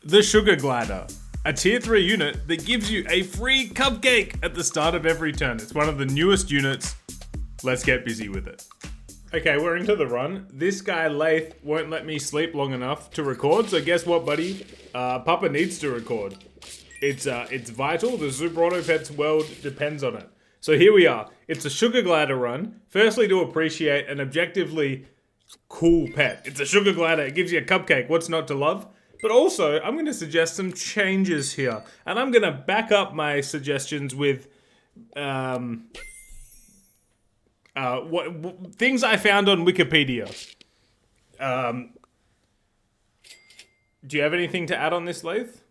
The Sugar Glider, a tier 3 unit that gives you a free cupcake at the start of every turn. It's one of the newest units. Let's get busy with it. Okay, we're into the run. This guy, Lath, won't let me sleep long enough to record, so guess what, buddy? Papa needs to record. It's vital. The Super Auto Pets world depends on it. So here we are. It's a Sugar Glider run. Firstly, to appreciate an objectively cool pet. It's a Sugar Glider. It gives you a cupcake. What's not to love? But also, I'm going to suggest some changes here. And I'm going to back up my suggestions with things I found on Wikipedia. Do you have anything to add on this, Lath?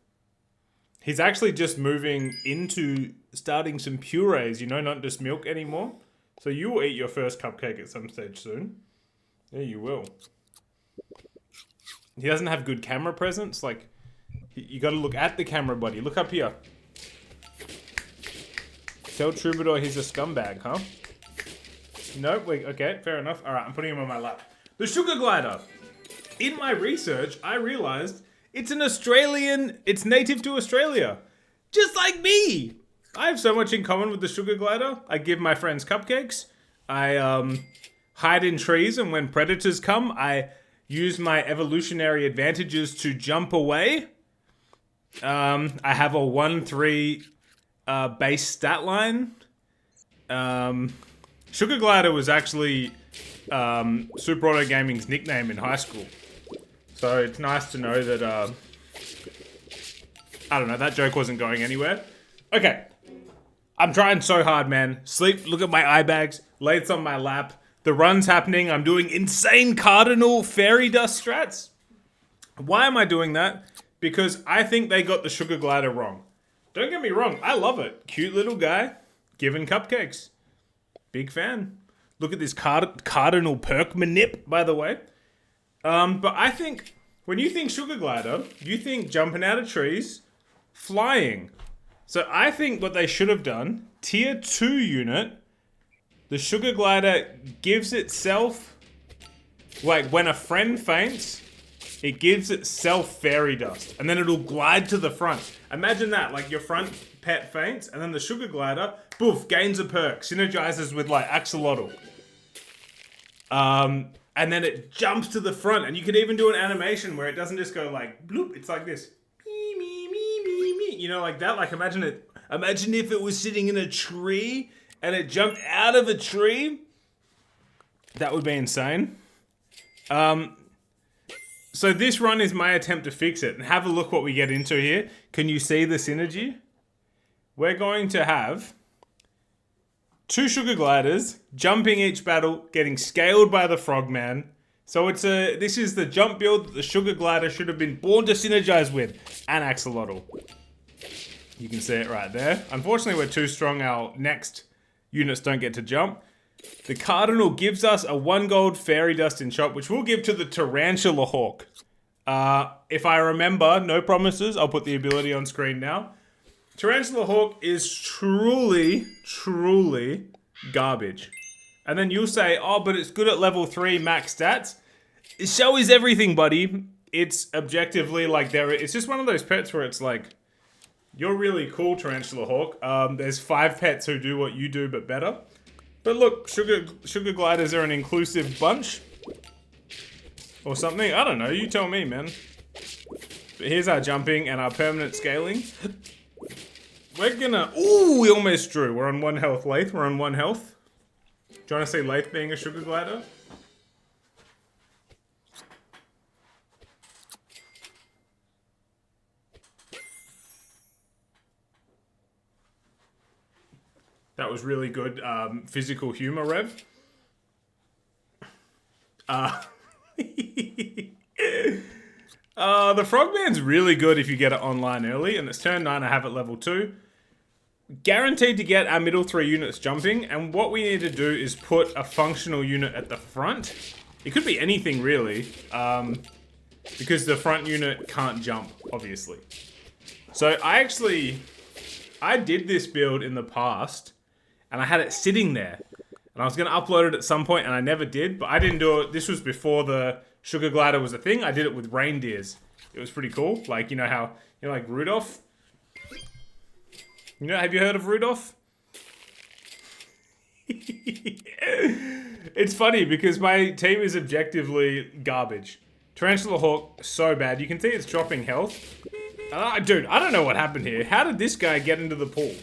He's actually just moving into starting some purees, not just milk anymore. So you will eat your first cupcake at some stage soon. Yeah, you will. He doesn't have good camera presence. Like, you gotta look at the camera, buddy. Look up here. Tell Troubadour he's a scumbag, huh? Nope, wait, okay, fair enough. Alright, I'm putting him on my lap. The Sugar Glider. In my research, I realized it's it's native to Australia. Just like me! I have so much in common with the Sugar Glider. I give my friends cupcakes. I, hide in trees, and when predators come, I use my evolutionary advantages to jump away. I have a 1-3 base stat line. Sugar Glider was actually Super Auto Gaming's nickname in high school. So it's nice to know that, I don't know, that joke wasn't going anywhere. Okay. I'm trying so hard, man. Sleep, look at my eye bags. Lath's on my lap. The run's happening. I'm doing insane Cardinal Fairy Dust strats. Why am I doing that? Because I think they got the Sugar Glider wrong. Don't get me wrong. I love it. Cute little guy. Giving cupcakes. Big fan. Look at this Cardinal Perk Manip, by the way. But I think when you think Sugar Glider, you think jumping out of trees, flying. So I think what they should have done, tier 2 unit, the Sugar Glider gives itself, like when a friend faints, it gives itself fairy dust. And then it'll glide to the front. Imagine that, like your front pet faints, and then the Sugar Glider, boof, gains a perk, synergizes with like Axolotl. And then it jumps to the front, and you can even do an animation where it doesn't just go like, bloop, it's like this. Me, me, me, me, me. Like that, like imagine if it was sitting in a tree, and it jumped out of a tree. That would be insane. So this run is my attempt to fix it. And have a look what we get into here. Can you see the synergy? We're going to have 2 Sugar Gliders jumping each battle, getting scaled by the Frogman. So this is the jump build that the Sugar Glider should have been born to synergize with. And Axolotl. You can see it right there. Unfortunately, we're too strong. Our next units don't get to jump. The Cardinal gives us a 1 gold Fairy Dust in shop, which we'll give to the Tarantula Hawk. If I remember, no promises, I'll put the ability on screen now. Tarantula Hawk is truly, truly garbage. And then you'll say, oh, but it's good at level 3 max stats. So is everything, buddy. It's objectively like it's just one of those pets where it's like, you're really cool, Tarantula Hawk. There's 5 pets who do what you do, but better. But look, Sugar Gliders are an inclusive bunch. Or something. I don't know. You tell me, man. But here's our jumping and our permanent scaling. We're gonna... Ooh, we almost drew. We're on 1 health, Lath. We're on 1 health. Do you want to see Lath being a Sugar Glider? That was really good physical humor, Rev. The Frogman's really good if you get it online early, and it's turn 9, I have it level 2. Guaranteed to get our middle 3 units jumping, and what we need to do is put a functional unit at the front. It could be anything, really, because the front unit can't jump, obviously. So I did this build in the past, and I had it sitting there. And I was going to upload it at some point, and I never did. But I didn't do it. This was before the Sugar Glider was a thing. I did it with reindeers. It was pretty cool. Like, you know how, you know, like Rudolph? You know, have you heard of Rudolph? It's funny because my team is objectively garbage. Tarantula Hawk, so bad. You can see it's dropping health. Dude, I don't know what happened here. How did this guy get into the pool?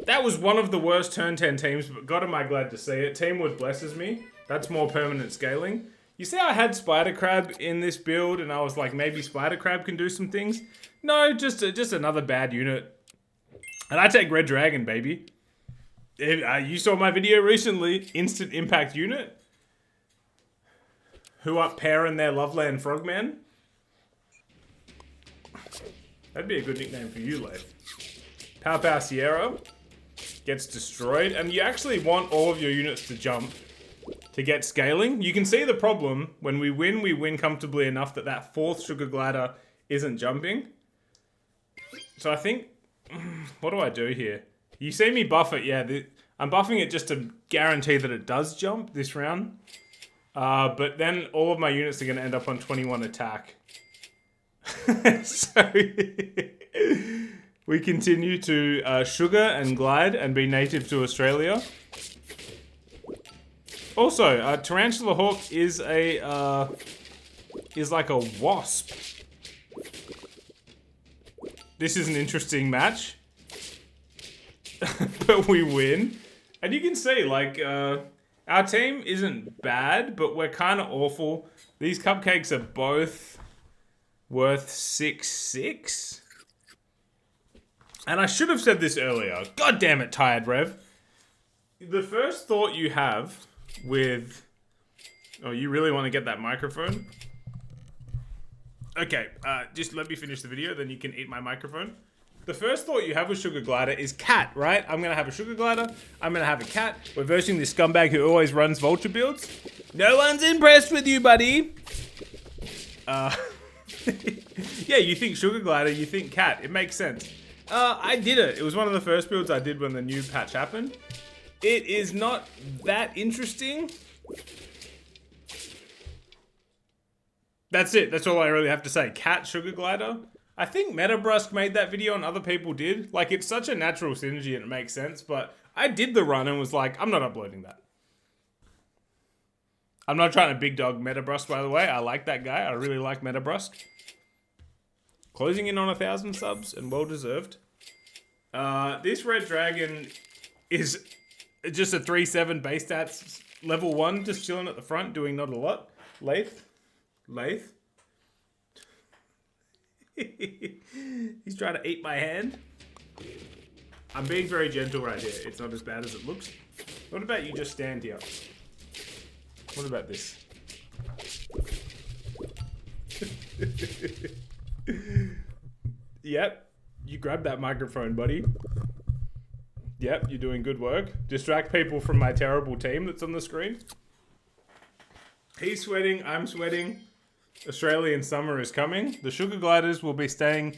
That was one of the worst turn 10 teams, but God am I glad to see it. Teamwood blesses me. That's more permanent scaling. You see how I had Spider Crab in this build and I was like, maybe Spider Crab can do some things? No, just another bad unit. And I take Red Dragon, baby. You saw my video recently, Instant Impact unit. Who up pairing their Loveland Frogman? That'd be a good nickname for you, Leif. Pow Pow Sierra gets destroyed. And you actually want all of your units to jump to get scaling. You can see the problem. When we win comfortably enough that that fourth Sugar Glider isn't jumping. So I think, what do I do here? You see me buff it, yeah. I'm buffing it just to guarantee that it does jump this round. But then all of my units are going to end up on 21 attack. So we continue to sugar and glide and be native to Australia. Also, Tarantula Hawk is like a wasp. This is an interesting match. But we win. And you can see, like, our team isn't bad, but we're kind of awful. These cupcakes are both worth 6-6. And I should have said this earlier. God damn it, Tired Rev. The first thought you have with... Oh, you really want to get that microphone? Okay, just let me finish the video, then you can eat my microphone. The first thought you have with Sugar Glider is cat, right? I'm going to have a Sugar Glider. I'm going to have a cat. We're versing this scumbag who always runs vulture builds. No one's impressed with you, buddy. Yeah, you think Sugar Glider, you think cat. It makes sense. I did it. It was one of the first builds I did when the new patch happened. It is not that interesting. That's it. That's all I really have to say. Cat, Sugar Glider. I think Metabrusque made that video and other people did. Like, it's such a natural synergy and it makes sense, but I did the run and was like, I'm not uploading that. I'm not trying to big dog Metabrusque, by the way. I like that guy. I really like Metabrusque. Closing in on 1,000 subs and well deserved. This Red Dragon is just a 3-7 base stats level 1, just chilling at the front, doing not a lot. Lath. He's trying to eat my hand. I'm being very gentle right here. It's not as bad as it looks. What about you just stand here? What about this? Yep. You grab that microphone, buddy. Yep, you're doing good work. Distract people from my terrible team that's on the screen. He's sweating, I'm sweating. Australian summer is coming. The Sugar Gliders will be staying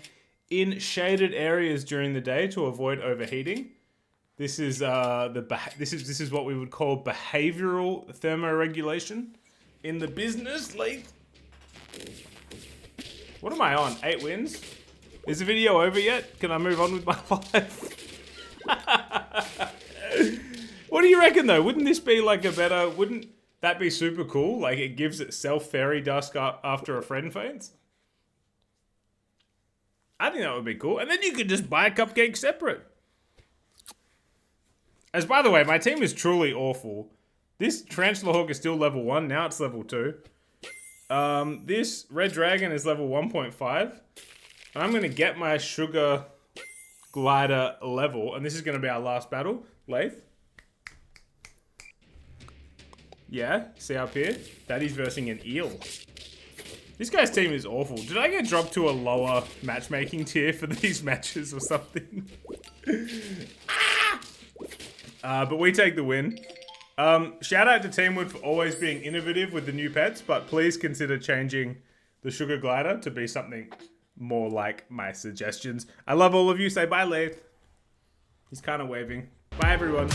in shaded areas during the day to avoid overheating. This is this is what we would call behavioral thermoregulation in the business league. What am I on? 8 wins? Is the video over yet? Can I move on with my life? What do you reckon though? Wouldn't this be like a better? Wouldn't that be super cool? Like it gives itself fairy dust after a friend faints. I think that would be cool. And then you could just buy a cupcake separate. As by the way, my team is truly awful. This Tarantula Hawk is still level 1. Now it's level 2. This Red Dragon is level 1.5. I'm going to get my Sugar Glider level. And this is going to be our last battle. Lath. Yeah, see up here? Daddy's versing an eel. This guy's team is awful. Did I get dropped to a lower matchmaking tier for these matches or something? But we take the win. Shout out to Teamwood for always being innovative with the new pets, but please consider changing the Sugar Glider to be something more like my suggestions. I love all of you. Say bye, Lath. He's kind of waving. Bye, everyone.